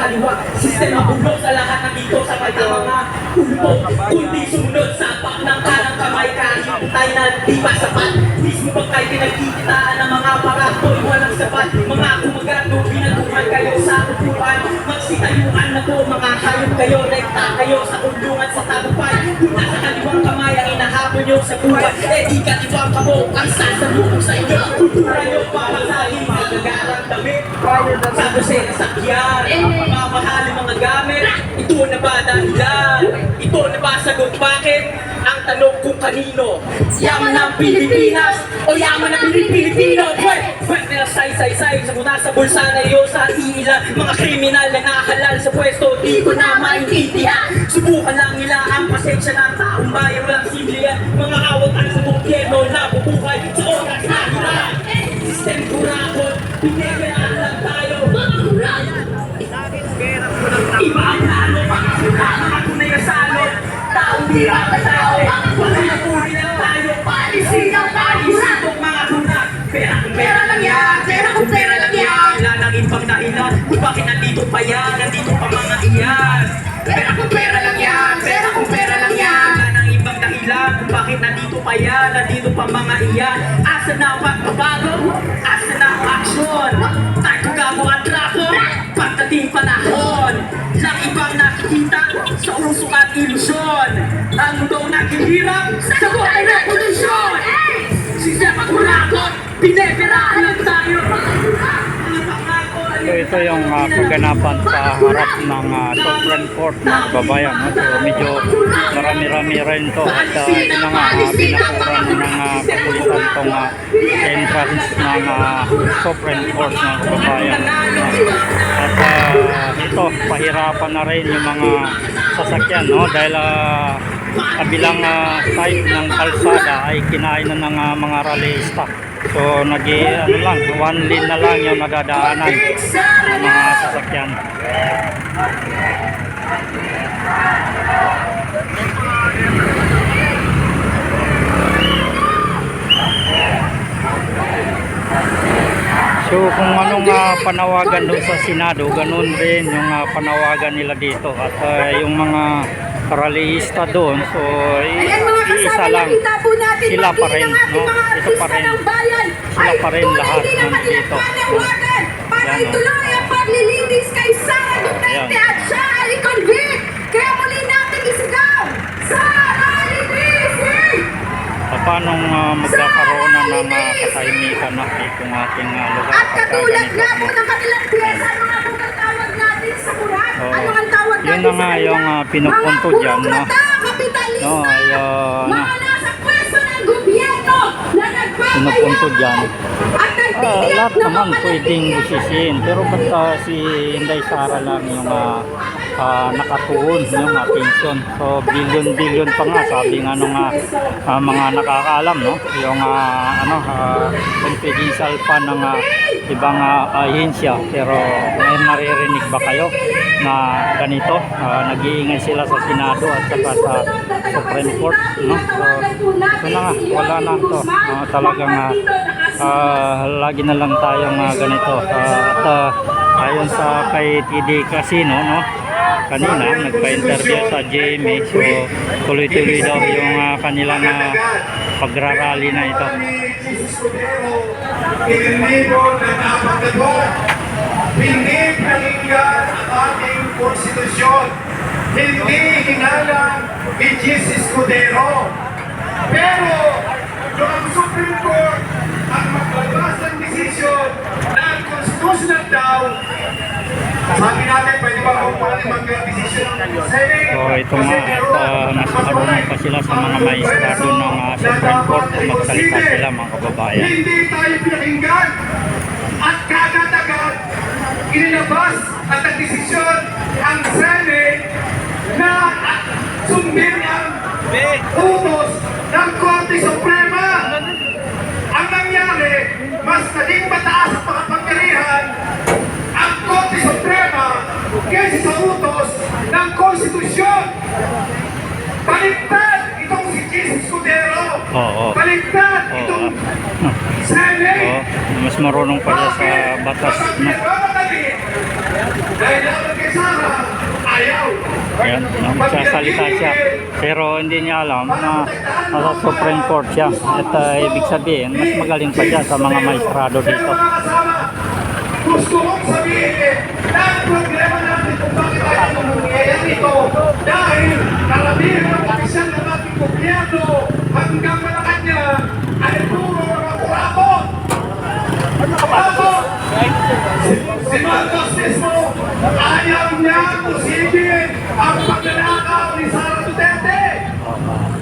kaliwa. Sistema bulok sa lahat ng dito sa kanya mga ulpo. Kundi sumunod sa pak ng kanang kamay kahit tayo na di pa sapat. Mismo ba kayo pinagkikitaan ng mga parakoy walang sapat. Mga kumagano, binaguhan kayo sa upuan. Magsitayuan na po mga hayop kayo. Rekta kayo sa ulungan sa tagumpay. Kung nasa kaliwang kamay ang inahabol nyo sa buhay, eh di katiwang kamo ang sasalubong sa inyo. Kultura nyo pamasahin, nagagarang damit. Sa dosena sakyan, mamahalin mga gamit. Ito na ba dahilan? Ito na ba sagot bakit? Ang tanong kung kanino? Yaman ng Pilipinas o yaman ng Pilipino? Pwede na say-say-say sa muna sa bulsa na iyo sa ilan. Mga kriminal na nahalal sa pwesto, di ko na maintindihan. Subukan lang nila ang pasensya ng taong bayan. Walang similian, mga awatan sa gobyerno na bubuhay sa oras na hirap. System kurakot, pinagayaan lang tayo. Mga kurakot. Iba ang plano, mga kurakot, mga tunay na salot. Taong di makasao, wala na puri lang tayo. Palisin ang palisitong mga kurak. Pera kung pera lang yan, pera kung pera lang yan. Wala nang ibang dahilan, kung bakit nandito pa yan, nandito pa mga iyan. Pera kung pera lang yan, pera kung pera lang yan. Wala nang ibang dahilan, kung bakit nandito pa yan, nandito pa mga iyan. Asa na ang pagbabago? Asa na ang aksyon? Tayo kung gago ang dragon, pagdating panahon. Lang ibang nakikita sa usok at ilusyon. Ang mundong naghihirap sa buhay na polusyon. Sistema kurakot, pineperahan lang tayo. So ito yung kaganapan sa harap ng Supreme Court ng babayan. So medyo marami-rami rin to at ito na nga pinakuran ng kapulisan itong entrance ng Supreme Court ng babayan. At ito pahirapan na rin yung mga sasakyan, no? Dahil kabilang side ng kalsada ay kinain na ng mga rallyista. So one lane na lang yung nadadaanan ng mga sasakyan. So kung anong panawagan doon sa Senado, ganun din yung panawagan nila dito. At yung mga rallyista doon, so iisa lang, sila pa rin, no? Ito pa rin, sila pa rin lahat nandito. Para ituloy ang paglilinis kay Sara Duterte at siya ay convict. Kaya muli natin isigaw, Sara Linising! Paano magkakaroon na ng katahimikan na itong ating lugar? At katulad nga po ng kanilang piyesa, ano nga po ang tawag natin sa Quran? Ano ang tawag natin yun na nga yung pinupunto dyan, no? No, mga nasa pwesto ng gobyerno na pinupunto dyan. nagpapayaman Lahat naman pwedeng busisiin, pero ba't si Inday Sara lang yung nakatuon yung attention. So billion pa nga, sabi nga nung mga nakakaalam, no, yung confidential pa ng ibang ahensya. Pero may naririnig ba kayo na ganito? Nag-iingay sila sa Senado at saka sa Supreme Court, no? So na nga, wala na to. Talagang lagi na lang tayong ganito. At ayon sa kay TD Casino, no, kanina nagpa-interview sa GMA, so tuloy-tuloy daw yung kanilang pagrarally na ito. Hindi pinakinggan ang ating konstitusyon. Hindi hinalang ni Jesus Escudero. Pero yung Supreme Court ang maglabas ng desisyon na constitutional daw. Sabi natin, pwede ba kung mag-desisyon ng Senate? So ito nga, nakaroon pa sila sa mga maestrado ng Supreme Court kung magsalita sila, mga kababayan. Hindi tayo pinakinggan at kagat-agad inilabas at nagdesisyon ang Senate na sundin ang utos ng Korte Suprema. Ang nangyari, mas naging mataas ang pagkapangyarihan ang Korte Suprema kaysa sa utos ng Konstitusyon. Baliktad itong si Jesus Escudero. Baliktad itong Senate. Mas marunong pala sa batas, no? Dahil Sara, ayaw. Ayan, nagsasalita siya. Pero hindi niya alam na nasa Supreme Court siya. At ibig sabihin, mas magaling pa siya sa mga maestrado Pero dito. mga kasama, gusto kong sabihin na ang problema natin kung bakit tayo nangyayari ito dahil karamihan ng opisyal ng ating gobyerno hanggang Malacanang ay puro mga kurakot. Kurakot! Si Marcos mismo, ayaw niya kusipin ang pagnanakaw ni Sara Duterte.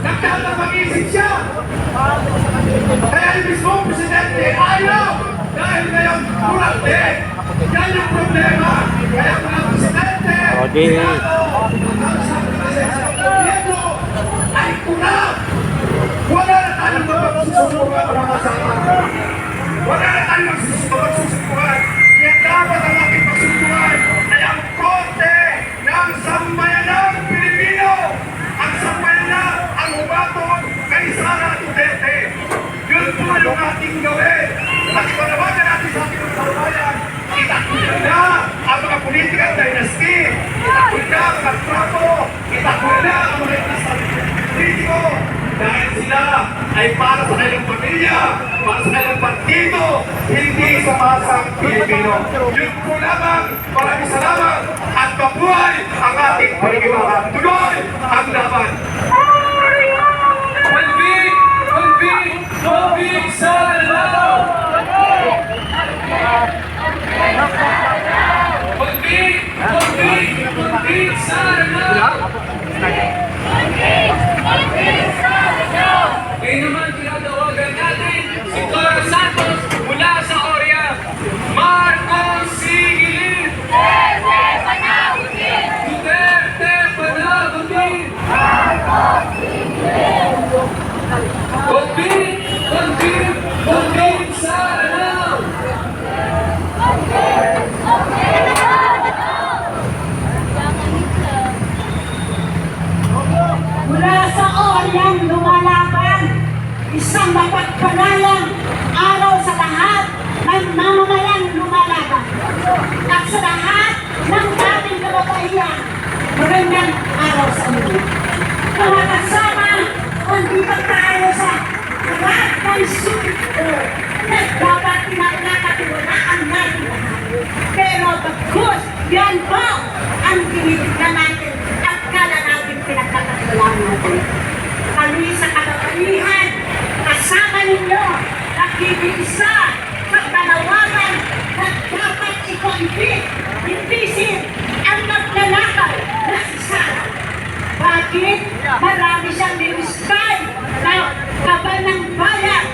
Nagtatamag-isip siya. Kaya yung mismong presidente ayaw. Dahil ngayon, kurante. Yan yung problema. Kaya mga presidente, O di, gobyerno ay kurap. Wala na tayong magsusubukan mga kasama. Wala na tayong magsusubukan. Kaya dapat ang ating pagsusubukan ay ang korte ng sambayanang Pilipino. Ang sambayanan ang humatol kay Sara Duterte. Yun po yung ating gawin. At panawagan natin sa ating sambayan, itakwil na ang mga politikang dynasty. Itakwil na ang mga trapo. Itakwil na ang mga politiko. Dahil sila ay para sa kanilang pamilya, para sa kanilang partido, hindi sa masang Pilipino. Yun po lamang, maraming salamat at mabuhay ang ating panigimahan. Tuloy ang laban. Convict! Convict! Convict Sara! Convict! Convict! Convict Sara! Ngayon naman tinatawagan natin si Cora Santos mula sa Oria. Marcos Sigilin! Duterte Panagudin! Convict! Convict! Convict Sara! Mula sa Oriang lumalaban, isang mapagpalalang araw sa lahat ng mamamayang lumalaban. At sa lahat ng ating kababaihan, magandang araw sa inyo. Mga kasama, andito tayo sa harap ng sulito na dapat pinagkakatiwalaan natin lahat. Pero bagkus, yan po ang tinitignan natin at kala natin pinagkakatiwalaan natin. Kami sa kababaihan, kasama ninyo, nakikiisa sa tanawagan na dapat i-convict, impisin ang magnanakaw na si Sara. Bakit? Marami siyang niliskay na kabal ng bayan.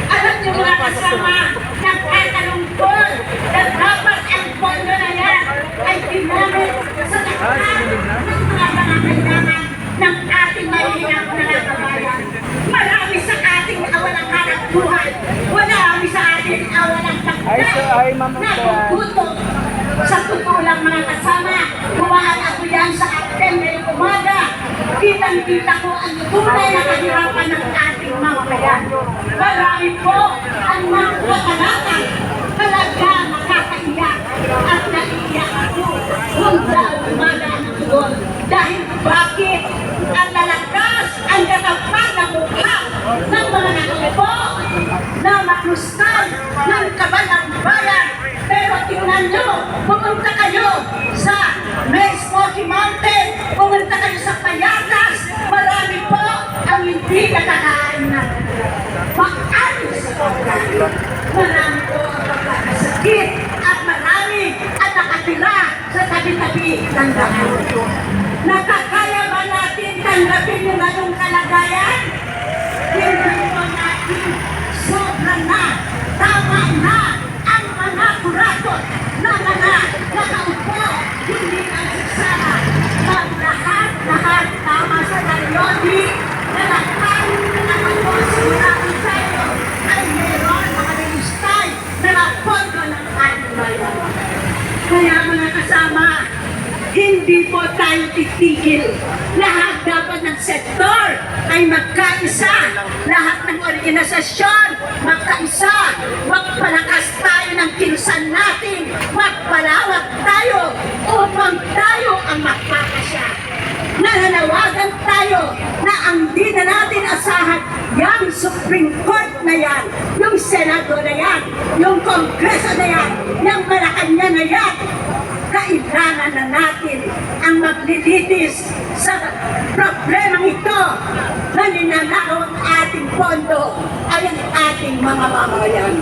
Alam niyo mga kasama, nagkakalungkot na dapat ang pondo na yan ay ginamit sa lahat ng mga pangangailangan ng ating mahihirap na kabayan. Marami sa ating awalang hanap buhay. Marami sa ating awalang pagkain. Nagugutom. Sa totoo lang mga kasama, kumaan ako yan sa atin ngayong umaga. Kitang-kita ko ang tunay na kahirapan ng ating mamamayan. Marami po ang mga kakalatan. Talaga nakakaiyak at naiiyak ako kung dahil umaga ang tugon. Dahil bakit ang lalakas ang katapang na mukha ng mga nakaupo na makrustal ng kabalang bayan. Pero tingnan nyo, pumunta kayo sa May Smoky Mountain, pumunta kayo sa Payatas, marami po ang hindi nakakain na mag-alis sa pagkain. Marami po ang pagkakasakit at marami ang nakatira sa tabi-tabi ng daan. Nakakaya ba natin tanggapin yung ganong kalagayan? Hindi po natin sobra na, tama na ang mga kurakot na mga nakaupo, hindi nagsasama. Ang lahat tama sa periodic na lahat na nakapos mula ang tayo ay meron mga nilistay na napondo ng ating bayan. Kaya mga kasama, hindi po tayo titigil. Lahat dapat ng sektor ay magkaisa. Lahat ng organisasyon magkaisa. Magpalakas tayo ng kilusan natin. Magpalawak tayo upang yan, yung Kongreso na yan, yung Malacanang na yan, kailangan na natin ang maglilitis sa problemang ito na ninanakaw ang ating pondo ay ang ating mga mamamayan.